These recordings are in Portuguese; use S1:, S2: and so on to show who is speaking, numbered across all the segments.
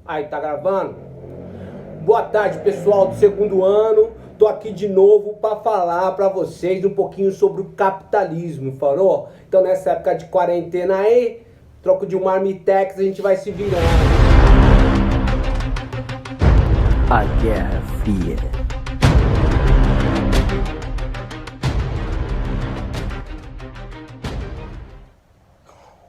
S1: Aí, tá gravando? Boa tarde, pessoal do segundo ano. Tô aqui de novo para falar para vocês um pouquinho sobre o capitalismo, falou? Então, nessa época de quarentena aí, troco de um marmitex, a gente vai se virando.
S2: A Guerra Fria.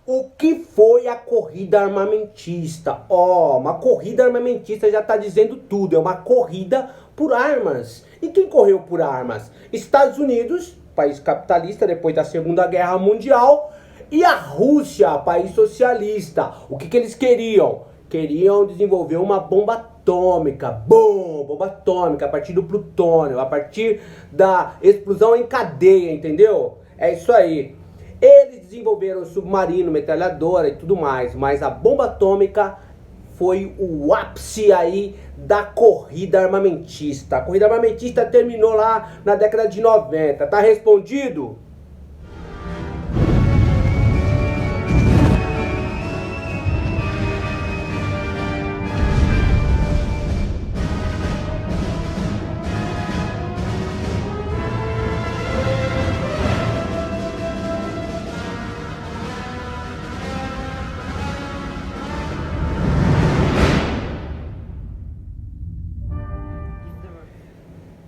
S1: O que foi a corrida armamentista? Uma corrida armamentista já está dizendo tudo. É uma corrida por armas. E quem correu por armas? Estados Unidos, país capitalista depois da Segunda Guerra Mundial, e a Rússia, país socialista. O que eles queriam? Queriam desenvolver uma bomba atômica. Bomba atômica a partir do plutônio, a partir da explosão em cadeia, entendeu? É isso aí. Eles desenvolveram submarino, metralhadora e tudo mais, mas a bomba atômica foi o ápice aí da corrida armamentista. A corrida armamentista terminou lá na década de 90. Tá respondido?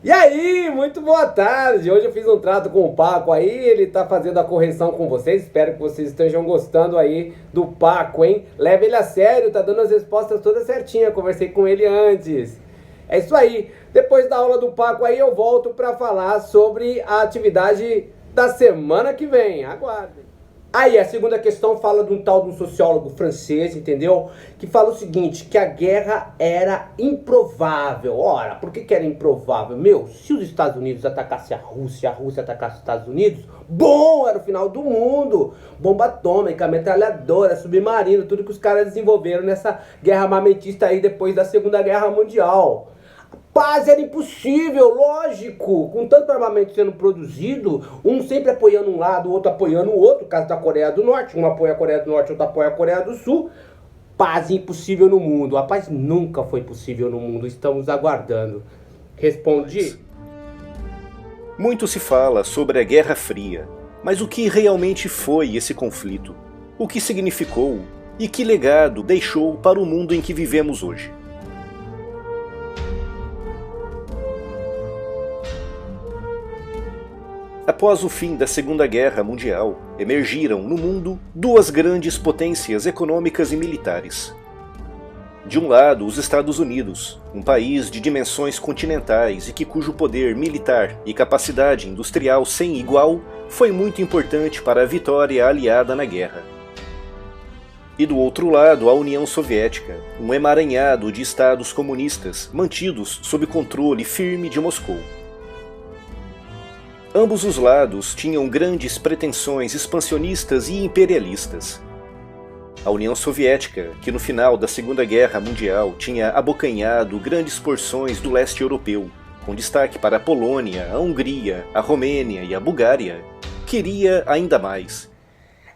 S1: E aí, muito boa tarde! Hoje eu fiz um trato com o Paco aí, ele tá fazendo a correção com vocês, espero que vocês estejam gostando aí do Paco, hein? Leve ele a sério, tá dando as respostas todas certinhas, conversei com ele antes. É isso aí, depois da aula do Paco aí eu volto pra falar sobre a atividade da semana que vem, aguardem. Aí, a segunda questão fala de um tal de um sociólogo francês, entendeu? Que fala o seguinte, que a guerra era improvável. Ora, por que era improvável? Meu, se os Estados Unidos atacassem a Rússia atacasse os Estados Unidos, bom, era o final do mundo. Bomba atômica, metralhadora, submarino, tudo que os caras desenvolveram nessa guerra armamentista aí depois da Segunda Guerra Mundial. Paz era impossível, lógico, com tanto armamento sendo produzido, um sempre apoiando um lado, o outro apoiando o outro, no caso da Coreia do Norte, um apoia a Coreia do Norte, outro apoia a Coreia do Sul. Paz impossível no mundo, a paz nunca foi possível no mundo, estamos aguardando. Respondi?
S3: Muito se fala sobre a Guerra Fria, mas o que realmente foi esse conflito? O que significou e que legado deixou para o mundo em que vivemos hoje? Após o fim da Segunda Guerra Mundial, emergiram no mundo duas grandes potências econômicas e militares. De um lado, os Estados Unidos, um país de dimensões continentais e cujo poder militar e capacidade industrial sem igual foi muito importante para a vitória aliada na guerra. E do outro lado, a União Soviética, um emaranhado de estados comunistas mantidos sob controle firme de Moscou. Ambos os lados tinham grandes pretensões expansionistas e imperialistas. A União Soviética, que no final da Segunda Guerra Mundial tinha abocanhado grandes porções do leste europeu, com destaque para a Polônia, a Hungria, a Romênia e a Bulgária, queria ainda mais.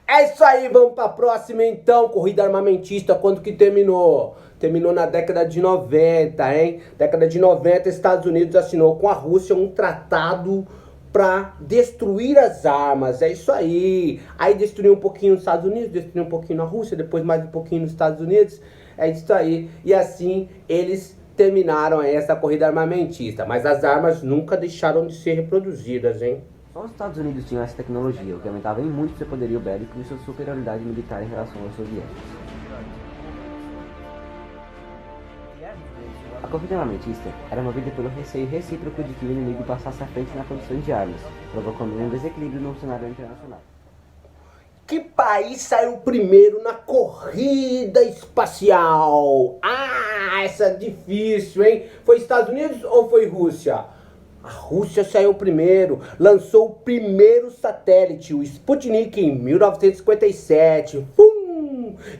S1: É isso aí, vamos pra próxima então, corrida armamentista, quando que terminou? Terminou na década de 90, hein? Década de 90, Estados Unidos assinou com a Rússia um tratado para destruir as armas, é isso aí. Aí destruiu um pouquinho os Estados Unidos, destruiu um pouquinho a Rússia, depois mais um pouquinho nos Estados Unidos, é isso aí. E assim eles terminaram essa corrida armamentista, mas as armas nunca deixaram de ser reproduzidas, hein?
S2: Só os Estados Unidos tinham essa tecnologia, o que aumentava em muito seu poderio bélico e sua superioridade militar em relação aos soviéticos. A corrida armamentista era movida pelo receio recíproco de que o inimigo passasse à frente na produção de armas, provocando um desequilíbrio no cenário internacional.
S1: Que país saiu primeiro na corrida espacial? Essa é difícil, hein? Foi Estados Unidos ou foi Rússia? A Rússia saiu primeiro, lançou o primeiro satélite, o Sputnik, em 1957.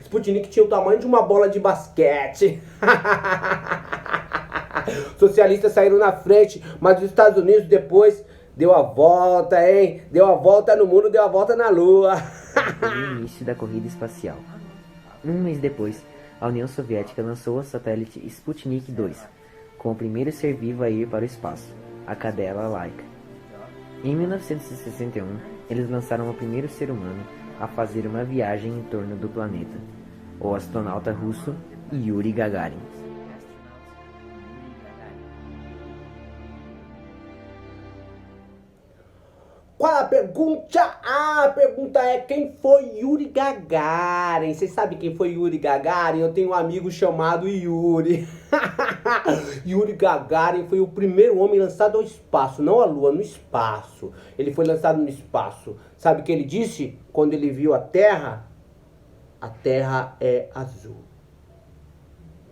S1: Sputnik tinha o tamanho de uma bola de basquete. Socialistas saíram na frente, mas os Estados Unidos depois deu a volta, hein? Deu a volta no mundo, deu a volta na lua.
S2: Foi o início da corrida espacial. Um mês depois, a União Soviética lançou o satélite Sputnik 2, com o primeiro ser vivo a ir para o espaço, a cadela Laika. Em 1961, eles lançaram o primeiro ser humano a fazer uma viagem em torno do planeta, o astronauta russo Yuri Gagarin.
S1: Qual a pergunta? A pergunta é quem foi Yuri Gagarin? Vocês sabem quem foi Yuri Gagarin? Eu tenho um amigo chamado Yuri. Yuri Gagarin foi o primeiro homem lançado ao espaço, não à Lua, no espaço. Ele foi lançado no espaço. Sabe o que ele disse quando ele viu a Terra? A Terra é azul.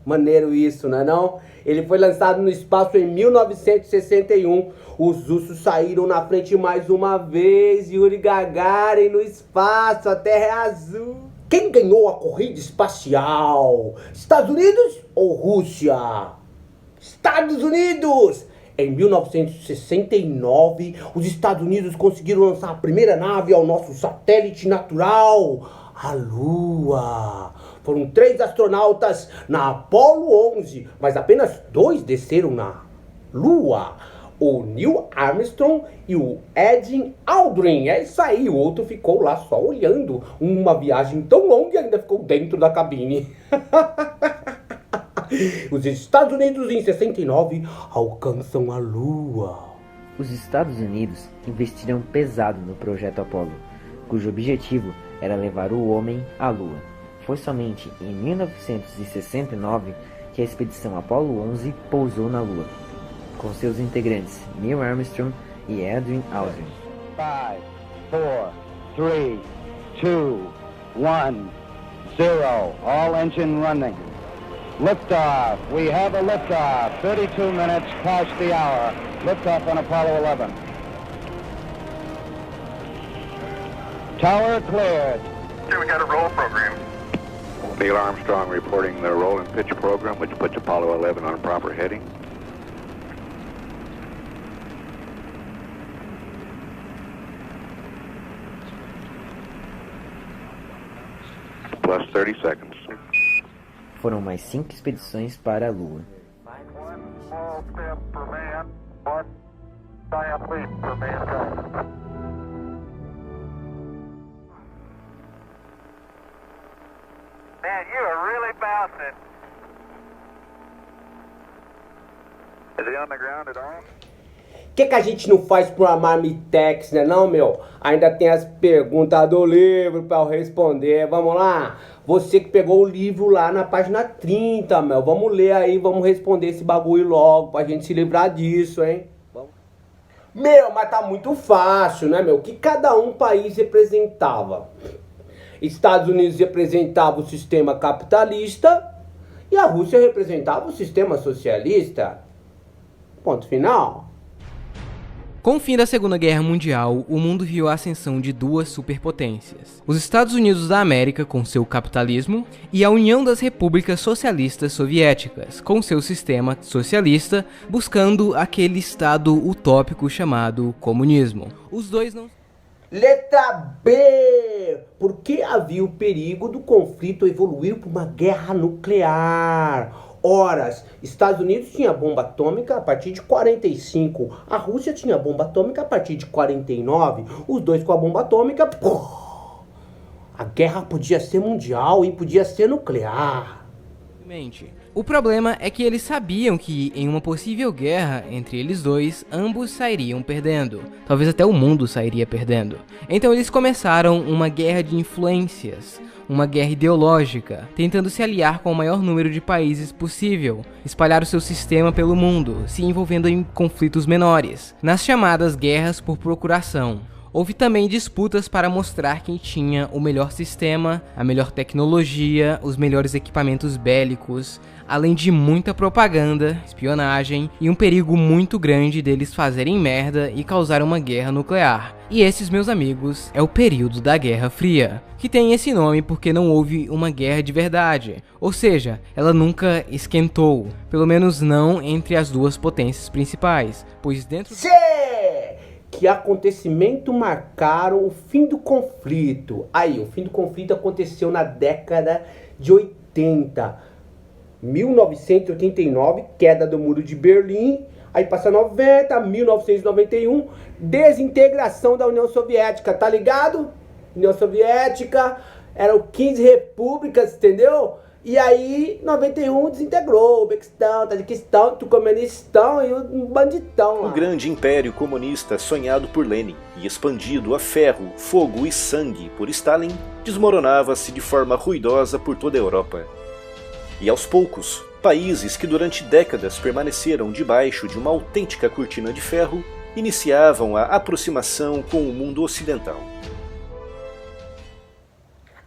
S1: Maneiro isso, não é não? Ele foi lançado no espaço em 1961. Os russos saíram na frente mais uma vez. Yuri Gagarin no espaço, a Terra é azul. Quem ganhou a corrida espacial? Estados Unidos ou Rússia? Estados Unidos! Em 1969, os Estados Unidos conseguiram lançar a primeira nave ao nosso satélite natural, a Lua. Foram 3 astronautas na Apollo 11, mas apenas 2 desceram na Lua. O Neil Armstrong e o Edwin Aldrin. É isso aí, o outro ficou lá só olhando. Uma viagem tão longa e ainda ficou dentro da cabine. Os Estados Unidos em 69 alcançam a Lua.
S2: Os Estados Unidos investiram pesado no projeto Apollo, cujo objetivo era levar o homem à Lua. Foi somente em 1969 que a expedição Apollo 11 pousou na Lua, com seus integrantes Neil Armstrong e Edwin Aldrin.
S4: 5, 4, 3, 2, 1, 0. All engine running. Liftoff. We have a liftoff. 32 minutes past the hour. Liftoff on Apollo 11. Tower cleared.
S5: Okay, we got a roll program.
S6: Neil Armstrong reporting the roll and pitch program, which puts Apollo 11 on proper heading. Plus 30 seconds.
S2: Foram mais 5 expedições para a Lua.
S5: One small step for man, one giant leap for mankind. Man, you are really bouncing. Is he on the ground at all?
S1: O que a gente não faz por uma Marmitex, né não, meu? Ainda tem as perguntas do livro pra eu responder. Vamos lá? Você que pegou o livro lá na página 30, meu. Vamos ler aí, vamos responder esse bagulho logo pra gente se livrar disso, hein? Meu, mas tá muito fácil, né, meu? O que cada país representava? Estados Unidos representava o sistema capitalista e a Rússia representava o sistema socialista. Ponto final.
S7: Com o fim da Segunda Guerra Mundial, o mundo viu a ascensão de 2 superpotências. Os Estados Unidos da América, com seu capitalismo, e a União das Repúblicas Socialistas Soviéticas, com seu sistema socialista, buscando aquele estado utópico chamado comunismo. Os dois não...
S1: Letra B. Por que havia o perigo do conflito evoluir para uma guerra nuclear? Horas, Estados Unidos tinha bomba atômica a partir de 45, a Rússia tinha bomba atômica a partir de 49, os dois com a bomba atômica, a guerra podia ser mundial e podia ser nuclear.
S7: O problema é que eles sabiam que, em uma possível guerra entre eles dois, ambos sairiam perdendo. Talvez até o mundo sairia perdendo. Então eles começaram uma guerra de influências, uma guerra ideológica, tentando se aliar com o maior número de países possível, espalhar o seu sistema pelo mundo, se envolvendo em conflitos menores, nas chamadas guerras por procuração. Houve também disputas para mostrar quem tinha o melhor sistema, a melhor tecnologia, os melhores equipamentos bélicos, além de muita propaganda, espionagem e um perigo muito grande deles fazerem merda e causar uma guerra nuclear. E esses, meus amigos, é o período da Guerra Fria, que tem esse nome porque não houve uma guerra de verdade, ou seja, ela nunca esquentou, pelo menos não entre as duas potências principais, pois dentro...
S1: Que acontecimento marcaram o fim do conflito? Aí, o fim do conflito aconteceu na década de 80. 80. 1989, queda do Muro de Berlim. Aí passa 90, 1991, desintegração da União Soviética, tá ligado? União Soviética, eram 15 repúblicas, entendeu? E aí, 91, desintegrou, Uzbequistão, Tajiquistão, Turcomenistão e o banditão lá.
S3: O grande império comunista sonhado por Lenin e expandido a ferro, fogo e sangue por Stalin, desmoronava-se de forma ruidosa por toda a Europa. E aos poucos, países que durante décadas permaneceram debaixo de uma autêntica cortina de ferro iniciavam a aproximação com o mundo ocidental.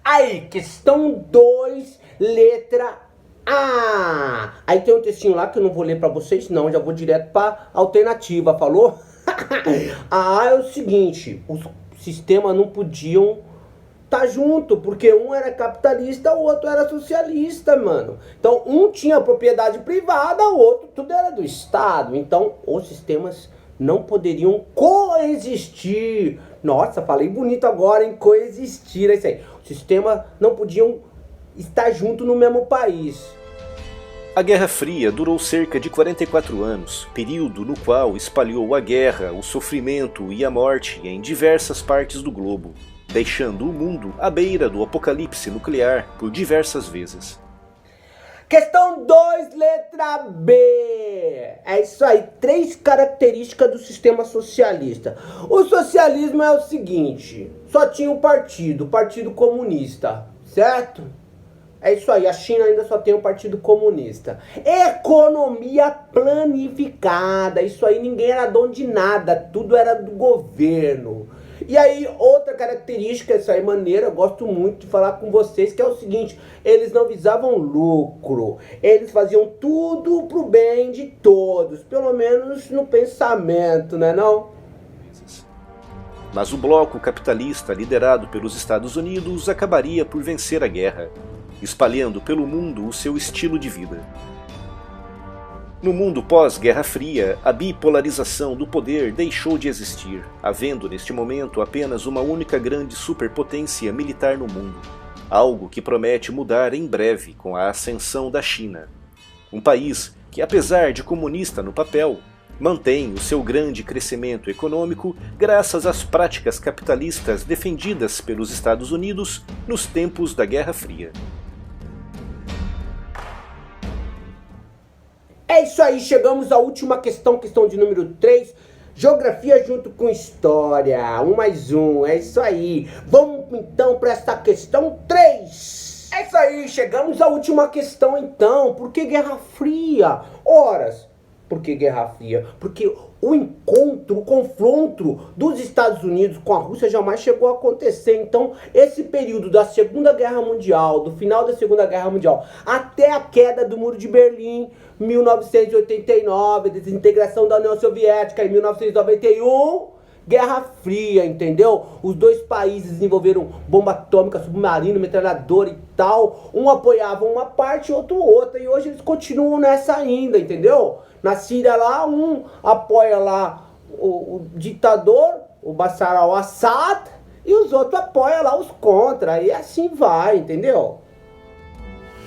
S1: Aí, questão 2, letra A. Aí tem um textinho lá que eu não vou ler pra vocês, não, já vou direto pra alternativa, falou? A é o seguinte, os sistemas não podiam tá junto, porque um era capitalista, o outro era socialista, mano. Então, um tinha propriedade privada, o outro tudo era do Estado. Então, os sistemas não poderiam coexistir. Nossa, falei bonito agora, hein? Coexistir, é isso aí. Os sistemas não podiam estar junto no mesmo país.
S3: A Guerra Fria durou cerca de 44 anos, período no qual espalhou a guerra, o sofrimento e a morte em diversas partes do globo, deixando o mundo à beira do apocalipse nuclear por diversas vezes.
S1: Questão 2, letra B. É isso aí, 3 características do sistema socialista. O socialismo é o seguinte, só tinha um partido, o Partido Comunista, certo? É isso aí, a China ainda só tem o Partido Comunista. Economia planificada, isso aí, ninguém era dono de nada, tudo era do governo. E aí, outra característica, isso aí maneira, eu gosto muito de falar com vocês, que é o seguinte, eles não visavam lucro, eles faziam tudo pro bem de todos, pelo menos no pensamento, né não?
S3: Mas o bloco capitalista liderado pelos Estados Unidos acabaria por vencer a guerra, espalhando pelo mundo o seu estilo de vida. No mundo pós-Guerra Fria, a bipolarização do poder deixou de existir, havendo neste momento apenas uma única grande superpotência militar no mundo, algo que promete mudar em breve com a ascensão da China. Um país que, apesar de comunista no papel, mantém o seu grande crescimento econômico graças às práticas capitalistas defendidas pelos Estados Unidos nos tempos da Guerra Fria.
S1: É isso aí, chegamos à última questão, questão de número 3. Geografia junto com história. 1 mais 1, é isso aí. Vamos então para essa questão 3. É isso aí, chegamos à última questão então. Por que Guerra Fria? Horas. Por que Guerra Fria? Porque o encontro, o confronto dos Estados Unidos com a Rússia jamais chegou a acontecer. Então, esse período da Segunda Guerra Mundial, do final da Segunda Guerra Mundial, até a queda do Muro de Berlim, 1989, desintegração da União Soviética em 1991, Guerra Fria, entendeu? Os dois países desenvolveram bomba atômica, submarino, metralhadora e tal. Um apoiava uma parte, outro outra. E hoje eles continuam nessa ainda, entendeu? Na Síria lá, um apoia lá o ditador, o Bashar al-Assad, e os outros apoiam lá os contra. E assim vai, entendeu?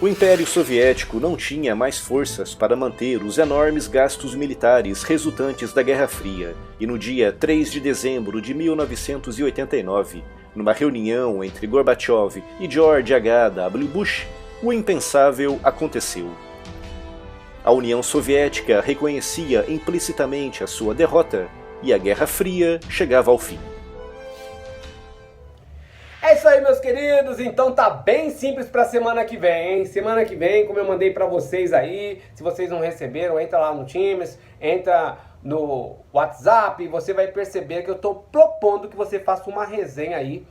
S3: O Império Soviético não tinha mais forças para manter os enormes gastos militares resultantes da Guerra Fria, e no dia 3 de dezembro de 1989, numa reunião entre Gorbachev e George H.W. Bush, o impensável aconteceu. A União Soviética reconhecia implicitamente a sua derrota, e a Guerra Fria chegava ao fim.
S1: É isso aí, meus queridos, então tá bem simples pra semana que vem, hein? Semana que vem, como eu mandei pra vocês aí, se vocês não receberam, entra lá no Teams, entra no WhatsApp, você vai perceber que eu tô propondo que você faça uma resenha aí,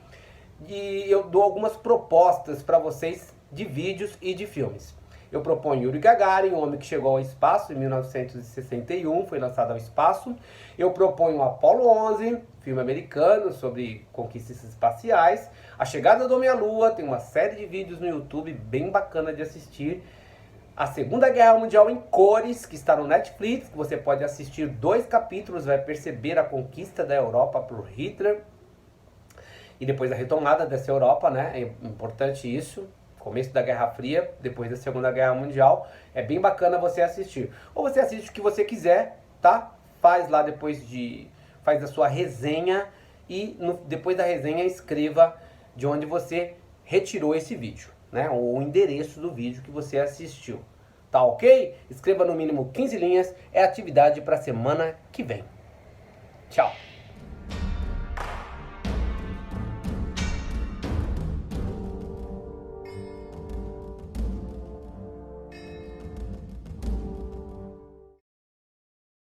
S1: e eu dou algumas propostas pra vocês de vídeos e de filmes. Eu proponho Yuri Gagarin, o homem que chegou ao espaço em 1961, foi lançado ao espaço. Eu proponho Apollo 11, filme americano sobre conquistas espaciais. A Chegada do Homem à Lua, tem uma série de vídeos no YouTube bem bacana de assistir. A Segunda Guerra Mundial em cores, que está no Netflix, que você pode assistir 2 capítulos, vai perceber a conquista da Europa por Hitler. E depois a retomada dessa Europa, né? É importante isso. Começo da Guerra Fria, depois da Segunda Guerra Mundial. É bem bacana você assistir. Ou você assiste o que você quiser, tá? Faz lá faz a sua resenha e depois da resenha escreva de onde você retirou esse vídeo, né? O endereço do vídeo que você assistiu. Tá ok? Escreva no mínimo 15 linhas. É atividade para semana que vem. Tchau!